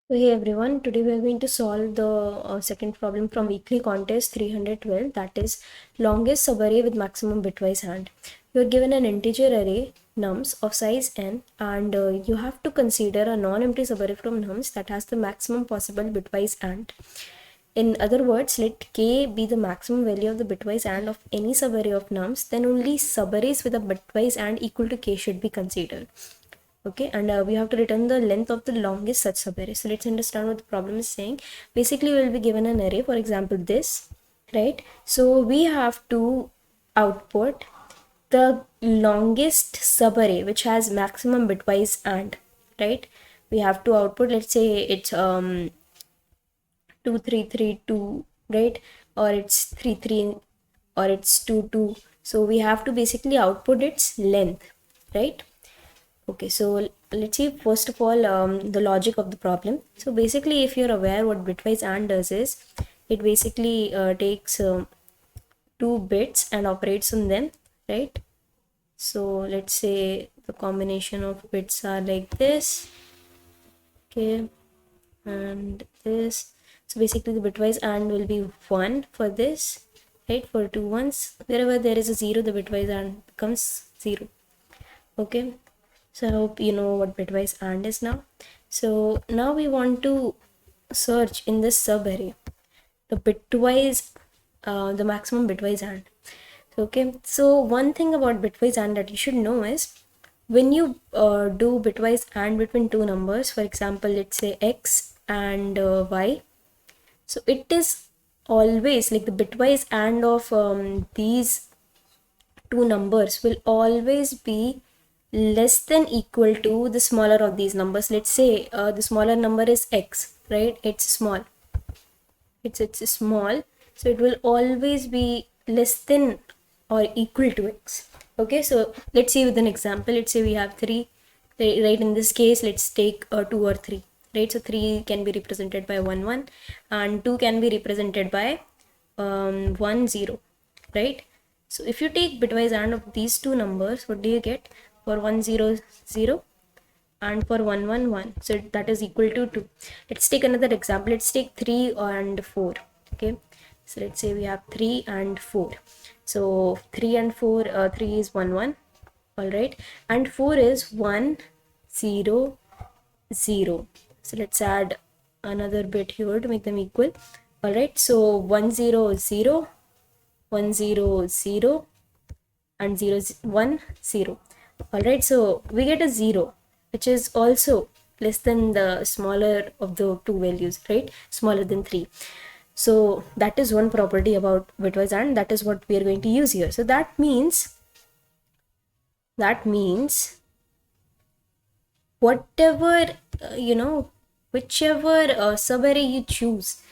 So hey everyone, today we are going to solve the second problem from weekly contest 312, that is longest subarray with maximum bitwise hand. You are given an integer array nums of size n and you have to consider a non-empty subarray from nums that has the maximum possible bitwise and. In other words, let k be the maximum value of the bitwise and of any subarray of nums, then only subarrays with a bitwise and equal to k should be considered. Okay, and we have to return the length of the longest such subarray. So let's understand what the problem is saying. Basically, we will be given an array, for example this, right? So we have to output the longest subarray which has maximum bitwise and, right? We have to output, let's say it's 2332, right? Or it's 33, or it's 22. So we have to basically output its length, right? Okay, so let's see first of all the logic of the problem. So basically, if you're aware, what bitwise AND does is it basically takes two bits and operates on them, right? So let's say the combination of bits are like this, okay, and this. So basically, the bitwise AND will be 1 for this, right? For two ones, wherever there is a 0, the bitwise AND becomes 0. Okay, so I hope you know what bitwise AND is now. So now we want to search in this subarray the bitwise, the maximum bitwise AND. Okay, so one thing about bitwise AND that you should know is when you do bitwise AND between two numbers, for example, let's say x and y, so it is always like the bitwise AND of these two numbers will always be less than equal to the smaller of these numbers. Let's say the smaller number is x, right? It's small, it's small, so it will always be less than or equal to x. Okay, so let's see with an example. Let's say we have 3, right? In this case, let's take 2 or 3, right? So 3 can be represented by 1 1 and 2 can be represented by 1 0, right? So if you take bitwise AND of these two numbers, what do you get? For 1 0 0 and for 1 1 1, so that is equal to 2. Let's take another example. Let's take 3 and 4. Okay, so let's say we have 3 and 4. So 3 and 4, 3 is 1 1, all right, and 4 is 1 0 0. So let's add another bit here to make them equal. All right, so 1 0 0, 1 0 0 and 0 1 0. All right, so we get a 0 which is also less than the smaller of the two values, right? Smaller than 3. So that is one property about bitwise AND. That is what we are going to use here. So that means whatever whichever subarray you choose,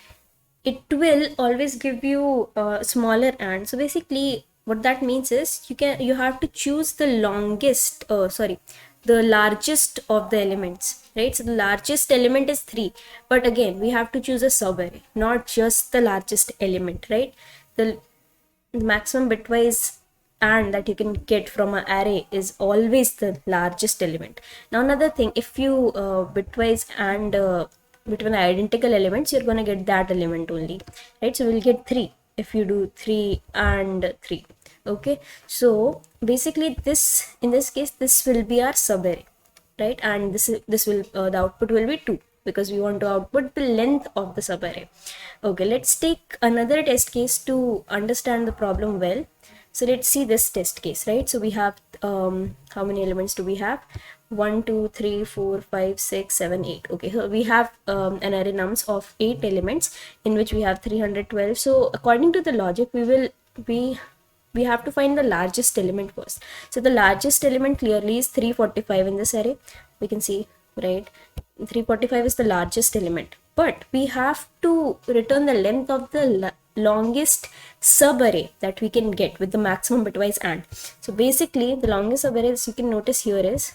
it will always give you smaller AND. So basically what that means is you have to choose the longest the largest of the elements, right? So the largest element is 3, but again we have to choose a subarray, not just the largest element, right? The maximum bitwise AND that you can get from an array is always the largest element. Now another thing, if you bitwise AND between identical elements, you're going to get that element only, right? So we'll get 3 if you do 3 and 3. Okay, so basically this, in this case, this will be our subarray, right? And this will the output will be 2 because we want to output the length of the subarray. Okay, let's take another test case to understand the problem well. So let's see this test case, right? So we have how many elements do we have? 1 2 3 4 5 6 7 8. Okay, so we have an array nums of 8 elements in which we have 312. So according to the logic, we have to find the largest element first. So the largest element clearly is 345 in this array. We can see, right? 345 is the largest element, but we have to return the length of the longest subarray that we can get with the maximum bitwise AND. So basically the longest subarray, as you can notice here, is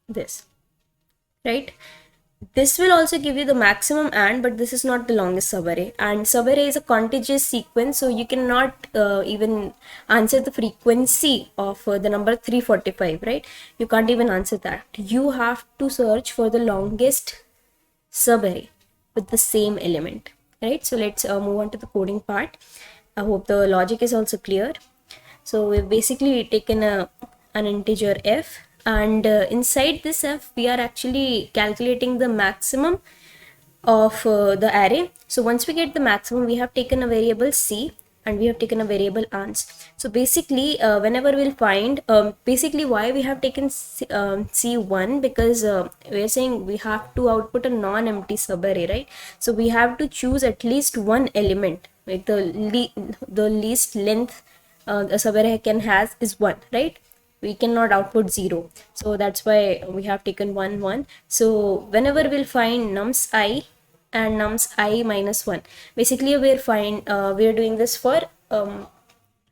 this, right? This will also give you the maximum AND, but this is not the longest subarray, and subarray is a contiguous sequence, so you cannot even answer the frequency of the number 345, right? You can't even answer that. You have to search for the longest subarray, with the same element, right? So let's move on to the coding part. I hope the logic is also clear. So we've basically taken an integer f, and inside this f we are actually calculating the maximum of the array. So once we get the maximum, we have taken a variable c and we have taken a variable ans. So basically whenever we'll find basically why we have taken c1, because we are saying we have to output a non-empty subarray, right? So we have to choose at least one element, like the least length a subarray can has is 1, right? We cannot output 0, so that's why we have taken 1 1. So whenever we'll find nums I and nums I minus 1, basically we're doing this for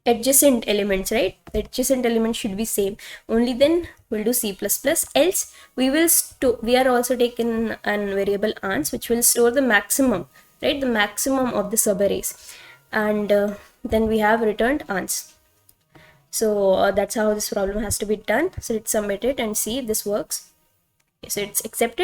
adjacent elements, right? The adjacent elements should be same, only then we'll do c++, else we are also taking an variable ans which will store the maximum, right? The maximum of the subarrays, and then we have returned ans. So that's how this problem has to be done. So let's submit it and see if this works. Okay, so it's accepted.